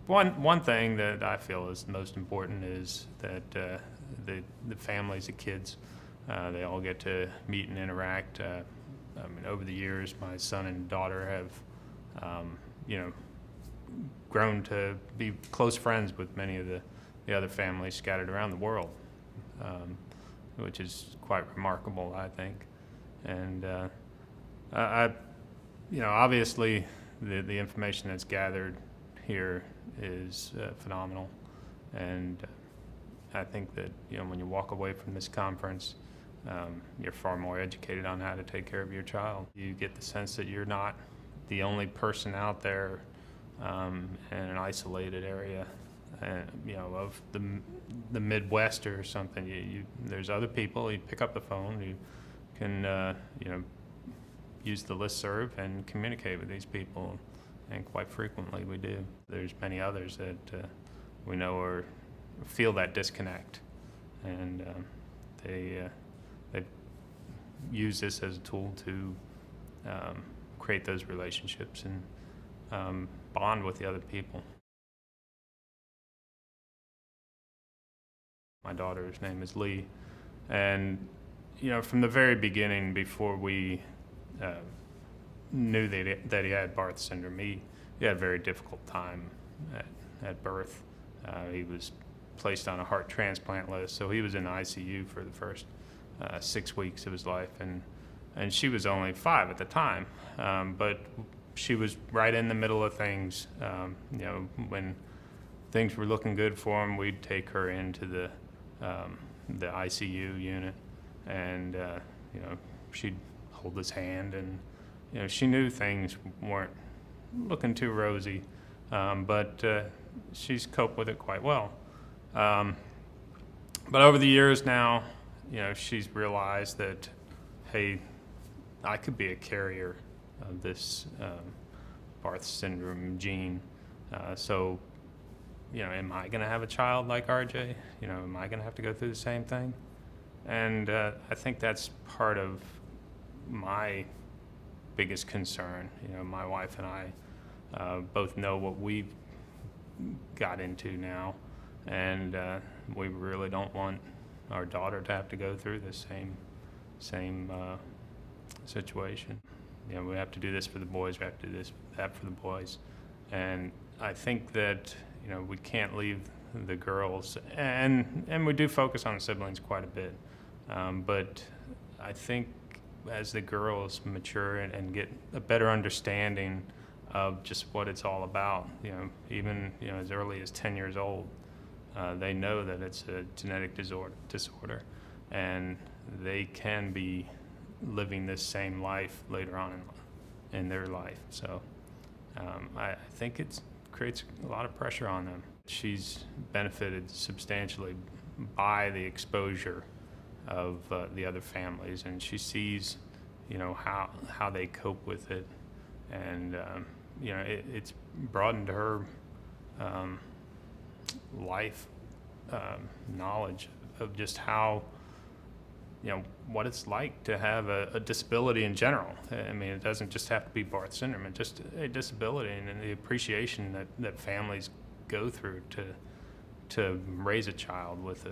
One thing that I feel is most important is that the families, the kids, they all get to meet and interact. I mean, over the years, my son and daughter have, grown to be close friends with many of the other families scattered around the world, which is quite remarkable, I think. And obviously, the information that's gathered here is phenomenal, and I think that when you walk away from this conference, you're far more educated on how to take care of your child. You get the sense that you're not the only person out there in an isolated area, of the Midwest or something. There's other people. You pick up the phone. You can use the listserv and communicate with these people, and quite frequently we do. There's many others that we know feel that disconnect, and they use this as a tool to create those relationships and bond with the other people. My daughter's name is Lee, and from the very beginning, before we knew that he had Barth syndrome, he had a very difficult time at birth. He was placed on a heart transplant list, so he was in the ICU for the first 6 weeks of his life, and she was only 5 at the time, but she was right in the middle of things. When things were looking good for him, we'd take her into the ICU unit, and she'd hold his hand, and she knew things weren't looking too rosy, but she's coped with it quite well. But over the years now, she's realized that, hey, I could be a carrier of this Barth syndrome gene. So, am I going to have a child like RJ? Am I going to have to go through the same thing? And I think that's part of my biggest concern. My wife and I both know what we've got into now, and we really don't want our daughter to have to go through the same situation. We have to do this for the boys, we have to do that for the boys. And I think that, we can't leave the girls, and we do focus on the siblings quite a bit. But I think as the girls mature and get a better understanding of just what it's all about, even as early as 10 years old, they know that it's a genetic disorder, and they can be living this same life later on in their life. So I think it creates a lot of pressure on them. She's benefited substantially by the exposure of the other families, and she sees how they cope with it, and it's broadened her life knowledge of just how what it's like to have a disability in general. I mean, it doesn't just have to be Barth syndrome, it's just a disability, and the appreciation that families go through to raise a child with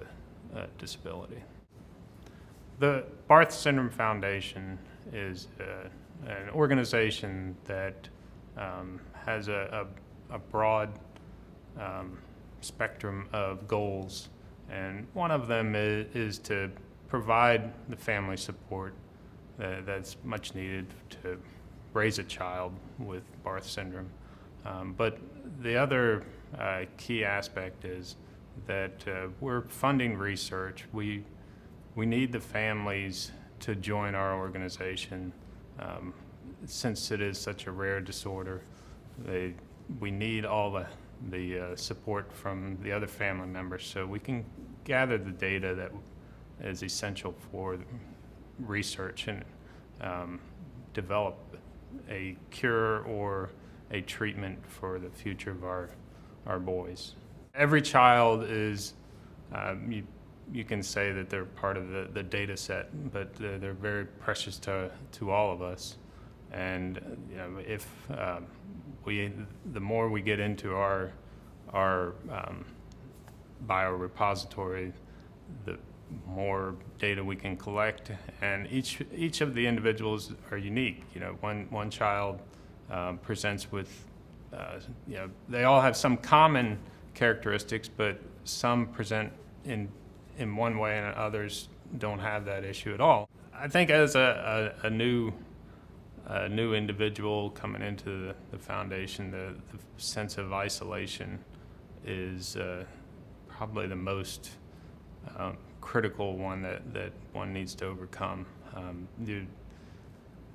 a disability. The Barth Syndrome Foundation is an organization that has a broad spectrum of goals, and one of them is to provide the family support that's much needed to raise a child with Barth syndrome. But the other key aspect is that we're funding research. We need the families to join our organization. Since it is such a rare disorder, we need all the support from the other family members so we can gather the data that is essential for research and develop a cure or a treatment for the future of our boys. Every child is, you can say that they're part of the data set, but they're very precious to all of us. And if the more we get into our our biorepository, the more data we can collect, and each of the individuals are unique. You know, one child presents with, you know, they all have some common characteristics, but some present in one way and others don't have that issue at all. I think as a new individual coming into the foundation, the sense of isolation is probably the most critical one that one needs to overcome.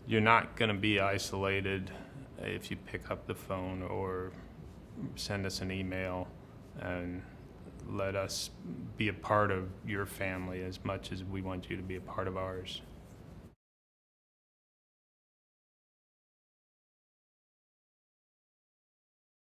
You're not going to be isolated if you pick up the phone or send us an email and let us be a part of your family as much as we want you to be a part of ours.